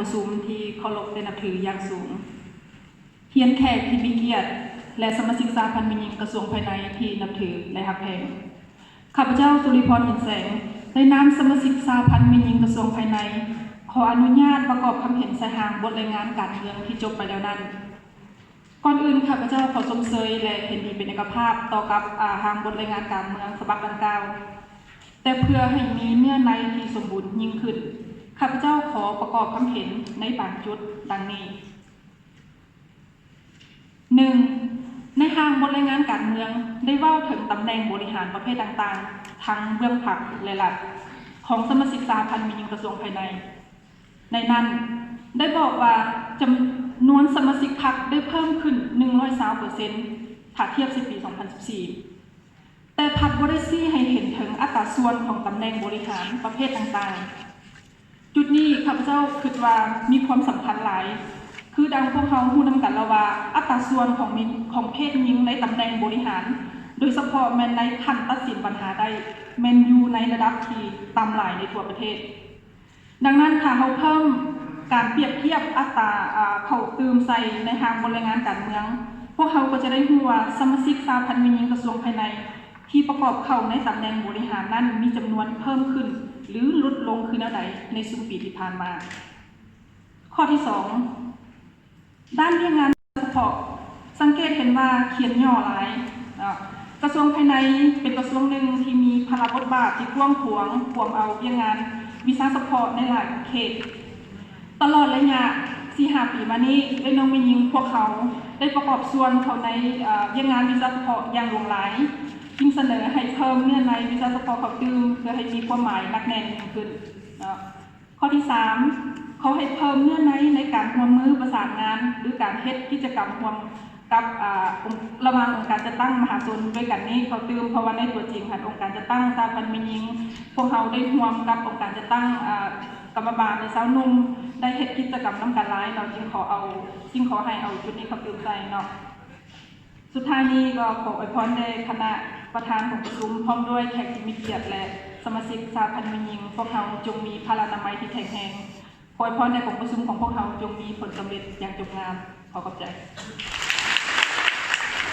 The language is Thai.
ประชุมที่เคารพและนับถืออย่างสูงเฮียนแขกที่มีเกียรติและสมาชิกสาพันธ์มิญิงกระทรวงภายในที่นับถือและฮักแพงข้าพเจ้าสุริพรอินแสงในนามสมาชิกสาพันธ์มิญิงกระทรวงภายในขออนุญาตประกอบคำเห็นใส่หางบทรายงานการเมืองที่จบไปแล้วนั้นก่อนอื่นข้าพเจ้าขอชมเชยและเห็นดีเป็นเอกภาพต่อกับหางบทรายงานการเมืองฉบับดังกล่าวแต่เพื่อให้มีเนื้อในที่สมบูรณ์ยิ่งขึ้นข้าพเจ้าขอประกอบคำเห็นในบางจุดดังนี้ 1. ในทางบทรายงานการเมืองได้เว้าถึงตำแหน่งบริหารประเภทต่างๆทั้งเบื้องผักและหลักของสมาชิกสาพันธ์มิญิงกระทรวงภายใน ในนั้นได้บอกว่าจำนวนสมาชิกพรรคได้เพิ่มขึ้น 120% ถ้าเทียบ10 ปี 2014 แต่พรรคบ่ได้ชี้ให้เห็นถึงอัตราส่วนของตำแหน่งบริหารประเภทต่างๆจุดนี้ข้าพเจ้าคิดว่ามีความสำคัญหลายคือดังพวกเขาฮู้นำกันแล้วว่าอัตราส่วนของเพศหญิงในตำแหน่งบริหารโดยเฉพาะแม้นในขั้นตัดสินปัญหาได้แม้นอยู่ในระดับที่ต่ำหลายในทั่วประเทศดังนั้นถ้าเราเพิ่มการเปรียบเทียบอัตราเข้าตืมใส่ในทางบริหารการเมืองพวกเขาก็จะได้รู้ว่าสมาชิกสาพันธ์มิญิงกระทรวงภายในที่ประกอบเข้าในตำแหน่งบริหารนั้นมีจำนวนเพิ่มขึ้นหรือลดลงคือแนวใดในช่วงปีที่ผ่านมาข้อที่ 2ด้านเรื่องงานเฉพาะสังเกตเห็นว่าเขียนย่อหลายกระทรวงภายในเป็นกระทรวงหนึ่งที่มีภาระบทบาทที่กว้างขวางเอาเรื่องงานวิชาเฉพาะในหลายเขตตลอดระยะ 4-5 ปีมานี้ได้น้องมิญิงพวกเขาได้ประกอบส่วนเขาในเรื่องงานวิชาเฉพาะอย่างหลากหลายจึงเสนอให้เพิ่มเนื้อในวิชาเฉพาะเขาตื้มเพื่อให้มีความหมายหนักแน่นยิ่งขึ้นข้อที่ 3เขาให้เพิ่มเนื้อในการร่วมมือประสานงานหรือการเฮ็ดกิจกรรมร่วมกับระหว่างองค์การจัดตั้งมหาชนด้วยกันนี้เขาตื้มเพราะว่าในตัวจริงค่ะองค์การจัดตั้งสาพันธ์มิญิงพวกเขาได้ร่วมกับองค์การจัดตั้งกรรมบาลในสาวนุ่มได้เฮ็ดกิจกรรมนำกันหลายเราจึงขอให้เอาจุดนี้เขาตื้มใจเนาะสุดท้ายนี้ก็ขออวยพรในคณะประธานของประชุมพร้อมด้วยแขกที่มีเกียรติและสมาชิกสาพันธ์มิญิงพวกเขาจงมีพลานามัยที่แข็งแรงขออวยพรในของประชุมของพวกเขาจงมีผลสำเร็จอย่างจงงามขอขอบใจ